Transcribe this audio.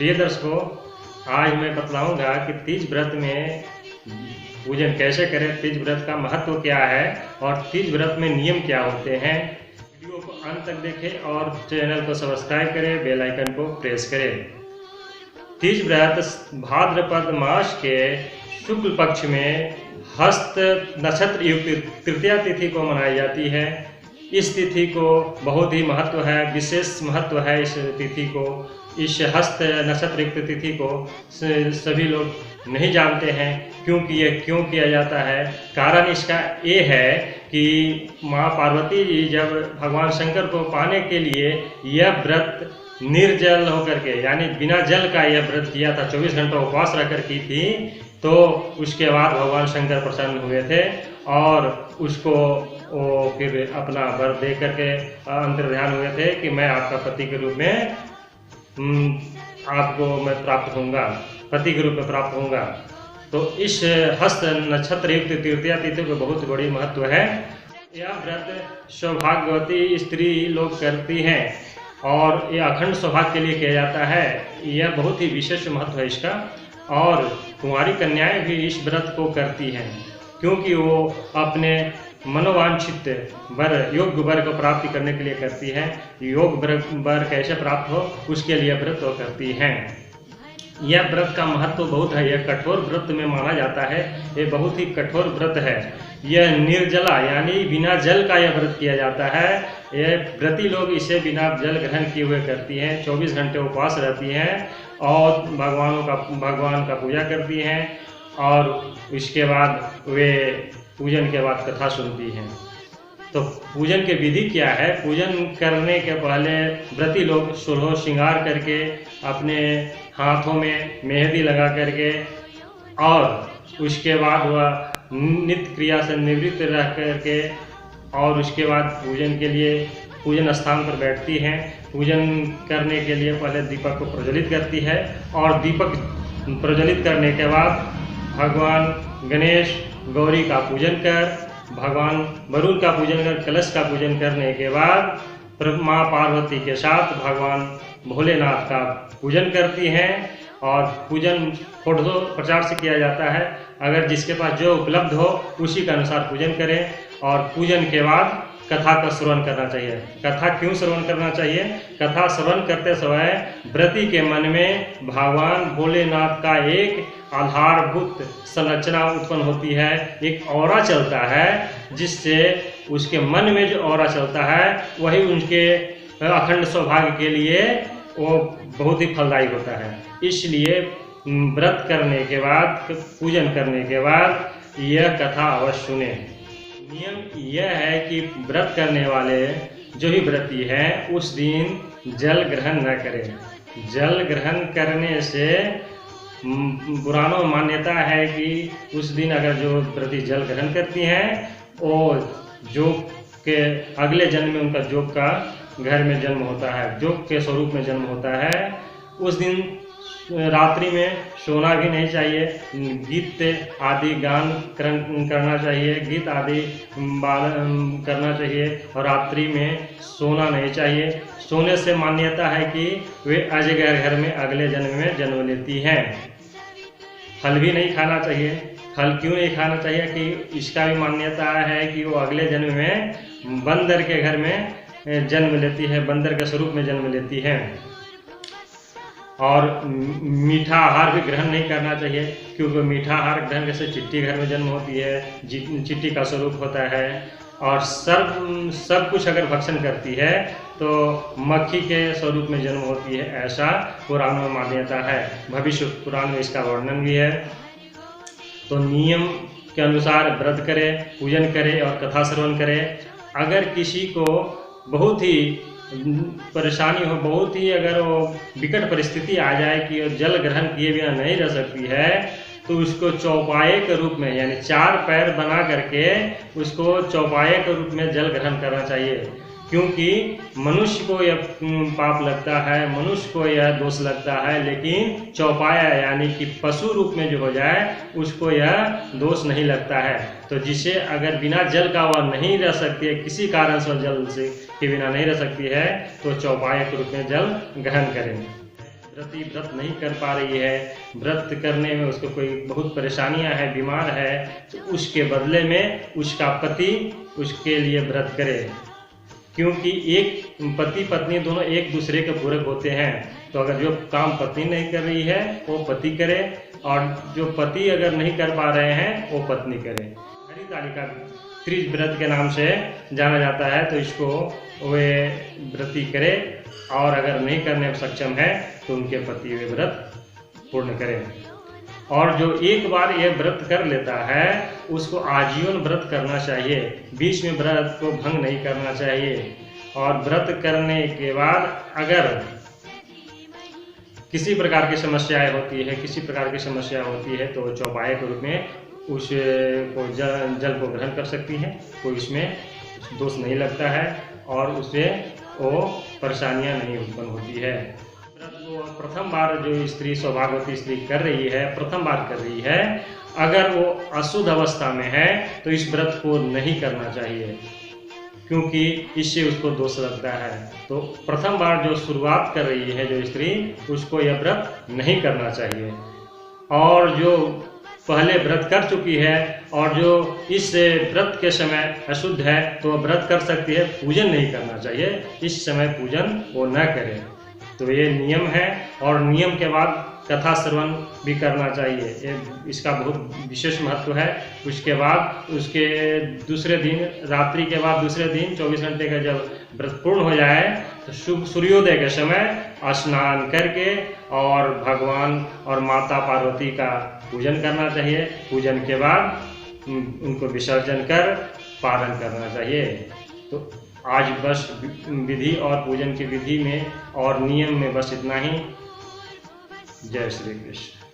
प्रिय दर्शकों, आज मैं बतलाऊंगा कि तीज व्रत में पूजन कैसे करें, तीज व्रत का महत्व क्या है और तीज व्रत में नियम क्या होते हैं। वीडियो को अंत तक देखें और चैनल को सब्सक्राइब करें, बेल आइकन को प्रेस करें। तीज व्रत भाद्रपद मास के शुक्ल पक्ष में हस्त नक्षत्र युक्त तृतीया तिथि को मनाई जाती है। इस तिथि को बहुत ही महत्व है, विशेष महत्व है इस तिथि को। इस हस्त नक्षत्र युक्त तिथि को सभी लोग नहीं जानते हैं क्योंकि ये क्यों किया जाता है। कारण इसका ये है कि माँ पार्वती जी जब भगवान शंकर को पाने के लिए यह व्रत निर्जल होकर के यानी बिना जल का यह व्रत किया था, 24 घंटा उपवास रह कर की थी। तो उसके बाद भगवान शंकर प्रसन्न हुए थे और उसको वो फिर अपना वर दे करके अंतर्ध्यान हुए थे कि मैं आपका पति के रूप में आपको मैं प्राप्त होऊंगा, पति के रूप में प्राप्त होऊंगा। तो इस हस्त नक्षत्र युक्त तृतीया तिथि को बहुत बड़ी महत्व है। यह व्रत सौभाग्यवती स्त्री लोग करती हैं और यह अखंड सौभाग्य के लिए किया जाता है। यह बहुत ही विशेष महत्व है इसका। और कुंवारी कन्याएं भी इस व्रत को करती हैं क्योंकि वो अपने मनोवांछित वर योग्य वर को प्राप्ति करने के लिए करती हैं। योग वर कैसे प्राप्त हो उसके लिए व्रत को करती हैं। यह व्रत का महत्व बहुत है। यह कठोर व्रत में माना जाता है। ये बहुत ही कठोर व्रत है। यह निर्जला यानी बिना जल का यह व्रत किया जाता है। ये व्रती लोग इसे बिना जल ग्रहण किए हुए करती हैं, 24 घंटे उपवास रहती हैं और भगवान का पूजा करती हैं और उसके बाद वे पूजन के बाद कथा सुनती हैं। तो पूजन की विधि क्या है? पूजन करने के पहले व्रती लोग सोलह श्रृंगार करके अपने हाथों में मेहंदी लगा करके और उसके बाद वह नित्य क्रिया से निवृत्त रह करके और उसके बाद पूजन के लिए पूजन स्थान पर बैठती हैं। पूजन करने के लिए पहले दीपक को प्रज्वलित करती है और दीपक प्रज्वलित करने के बाद भगवान गणेश गौरी का पूजन कर, भगवान वरुण का पूजन कर, कलश का पूजन करने के बाद माँ पार्वती के साथ भगवान भोलेनाथ का पूजन करती हैं। और पूजन फोटो प्रचार से किया जाता है। अगर जिसके पास जो उपलब्ध हो उसी के अनुसार पूजन करें और पूजन के बाद कथा का श्रवण करना चाहिए। कथा क्यों श्रवण करना चाहिए? कथा श्रवण करते समय व्रती के मन में भगवान भोलेनाथ का एक आधारभूत संरचना उत्पन्न होती है, एक ऑरा चलता है, जिससे उसके मन में जो ऑरा चलता है वही उनके अखंड सौभाग्य के लिए वो बहुत ही फलदायी होता है। इसलिए व्रत करने के बाद, पूजन करने के बाद यह कथा अवश्य सुने। नियम यह है कि व्रत करने वाले जो ही व्रती हैं उस दिन जल ग्रहण न करें। जल ग्रहण करने से पुराणों में मान्यता है कि उस दिन अगर जो व्रती जल ग्रहण करती हैं वो जोग के अगले जन्म में उनका जोग का घर में जन्म होता है, जोग के स्वरूप में जन्म होता है। उस दिन रात्रि में सोना भी नहीं चाहिए, गीत आदि गान करना चाहिए, गीत आदि करना चाहिए और रात्रि में सोना नहीं चाहिए। सोने से मान्यता है कि वे अजगर घर में अगले जन्म में जन्म लेती हैं। फल भी नहीं खाना चाहिए। फल क्यों नहीं खाना चाहिए? कि इसका भी मान्यता है कि वो अगले जन्म में बंदर के घर में जन्म लेती है, बंदर के स्वरूप में जन्म लेती है। और मीठा आहार भी ग्रहण नहीं करना चाहिए क्योंकि मीठा आहार ग्रहण से चिट्टी घर में जन्म होती है, चिट्टी का स्वरूप होता है। और सब कुछ अगर भक्षण करती है तो मक्खी के स्वरूप में जन्म होती है, ऐसा पुराण में मान्यता है। भविष्य पुराण में इसका वर्णन भी है। तो नियम के अनुसार व्रत करें, पूजन करें और कथा श्रवण करें। अगर किसी को बहुत ही परेशानी हो, बहुत ही अगर वो विकट परिस्थिति आ जाए कि वो जल ग्रहण किए बिना नहीं रह सकती है, तो उसको चौपाए के रूप में यानी 4 पैर बना करके उसको चौपाए के रूप में जल ग्रहण करना चाहिए। क्योंकि मनुष्य को यह पाप लगता है, मनुष्य को यह दोष लगता है, लेकिन चौपाया यानी कि पशु रूप में जो हो जाए उसको यह दोष नहीं लगता है। तो जिसे अगर बिना जल का वह नहीं रह सकती है, किसी कारण से जल से के बिना नहीं रह सकती है, तो चौपाया के रूप में जल ग्रहण करें। व्रती व्रत नहीं कर पा रही है, व्रत करने में उसको कोई बहुत परेशानियां हैं, बीमार है, तो उसके बदले में उसका पति उसके लिए व्रत करे। क्योंकि एक पति पत्नी दोनों एक दूसरे के पूरक होते हैं। तो अगर जो काम पत्नी नहीं कर रही है वो पति करे, और जो पति अगर नहीं कर पा रहे हैं वो पत्नी करे। हरितालिका त्रिज व्रत के नाम से जाना जाता है, तो इसको वे व्रती करे, और अगर नहीं करने में सक्षम है तो उनके पति वे व्रत पूर्ण करें। और जो एक बार ये व्रत कर लेता है उसको आजीवन व्रत करना चाहिए, बीच में व्रत को भंग नहीं करना चाहिए। और व्रत करने के बाद अगर किसी प्रकार की समस्याएं होती है, किसी प्रकार की समस्या होती है, तो चौपाए के रूप में उस को जल को ग्रहण कर सकती है, कोई इसमें दोष नहीं लगता है और उससे वो परेशानियां नहीं उत्पन्न होती है। वो प्रथम बार जो स्त्री सौभाग्यवती स्त्री कर रही है, प्रथम बार कर रही है, अगर वो अशुद्ध अवस्था में है तो इस व्रत को नहीं करना चाहिए, क्योंकि इससे उसको दोष लगता है। तो प्रथम बार जो शुरुआत कर रही है जो स्त्री, उसको यह व्रत नहीं करना चाहिए। और जो पहले व्रत कर चुकी है और जो इस व्रत के समय अशुद्ध है तो वह व्रत कर सकती है, पूजन नहीं करना चाहिए, इस समय पूजन वो न करे। तो ये नियम है, और नियम के बाद कथा श्रवण भी करना चाहिए, ये इसका बहुत विशेष महत्व है। उसके बाद उसके दूसरे दिन, रात्रि के बाद दूसरे दिन 24 घंटे का जब व्रत पूर्ण हो जाए तो शुभ सूर्योदय के समय स्नान करके और भगवान और माता पार्वती का पूजन करना चाहिए। पूजन के बाद उनको विसर्जन कर पारण करना चाहिए। तो आज बस विधि और पूजन की विधि में और नियम में बस इतना ही। जय श्री कृष्ण।